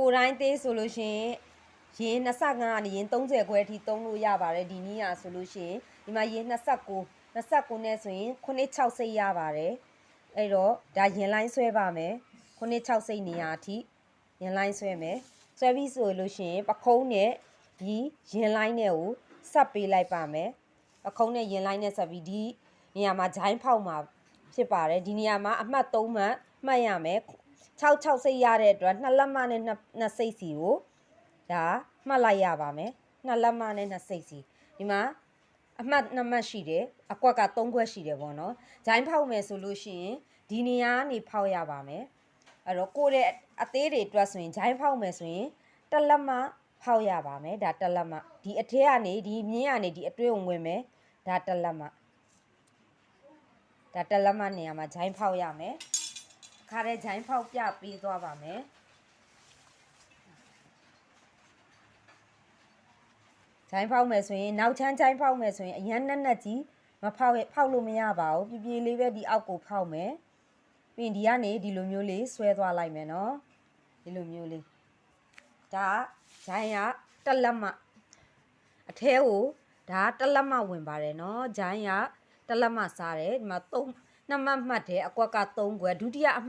ကိုတိုင်းသေးဆိုလို့ရှိရင်ရင်25ကနေရင်30ခွဲအထိသုံးလို့ရပါတယ်ဒီနည်းอ่ะဆိုလို့ရှိရင်ဒီမှာရင်29နဲ့ဆိုရင်9-6စိတ်ရပါတယ်အဲ့တော့ဒါရင်လိုင်းဆွဲပါမယ်9-6စိတ်နေရာအထိရင်လိုင်းဆွဲမယ်ဆွဲပြီးဆိုလို့ရှိရင်ပခုံးနဲ့ဒီရင်လိုင်းနဲ့ကိုဆက်ပေးလိုက်ပါမယ်ပခုံးနဲ့ရင်လိုင်းနဲ့ဆက်ပြီးဒီနေရာမှာဂျိုင်းဖောက်မှာဖြစ်ပါတယ်ဒီနေရာမှာအမှတ်3မှတ်မှတ်ရမယ်6စိတ်ရတဲ့အတွက်2လက်မနဲ့2စိတ်စီကိုဒါမှတ်လိုက်ရပါမယ်2လက်မနဲ့2စိတ်စီဒီမှာအမှတ်2မှတ်ရှိတယ်အကွက်က3ခွက်ရှိတယ်ပေါ့နော်ဂျိုင်းဖောက်မယ်ဆိုလို့ရှိရင်ဒီနေရာကနေဖောက်ရပါမယ်အဲ့တော့ကိုယ့်ရဲ့အသေးတွေအတွက်ဆိုရင်ဂျိုင်းဖောက်မယ်ဆိုရင်1လက်မဖောက်ရပါမယ်ဒါ1လက်မဒီအထက်ကနေဒီမြင်းကနေဒီအတွင်းကိုဝင်မယ်ဒါ1လက်မဒါ1လက်မနေရာမှာဂျိုင်းဖောက်ရမယ်ခါတဲ့ဂျိုင်းဖောက်ပြပေးသွားပါမယ်ဂျိုင်းဖောက်မယ်ဆိုရင်နောက်ချမ်းဂျိုင်းဖောက်မယ်ဆိုရင်အရန်နဲ့ကြီးမဖောက်လို့မရပါဘူးပြေးလေးပဲဒီအောက်ကိုဖောက်မယ်ပြီးရင်ဒီကနေဒီလိုမျိုးလေးဆွဲသွားလိုက်မယ်နော်ဒီလိုမျိုးလေးဒါဂျိုင်းက1လက်မအထဲကိုဒါ1လက်မဝင်ပါတယ်နော်ဂျိုင်းက1လက်မစားတယ်ဒီမှာ2မှတ်မှတ်တယ်အကွက်က3ခွက်ဒုတိယအမှတ်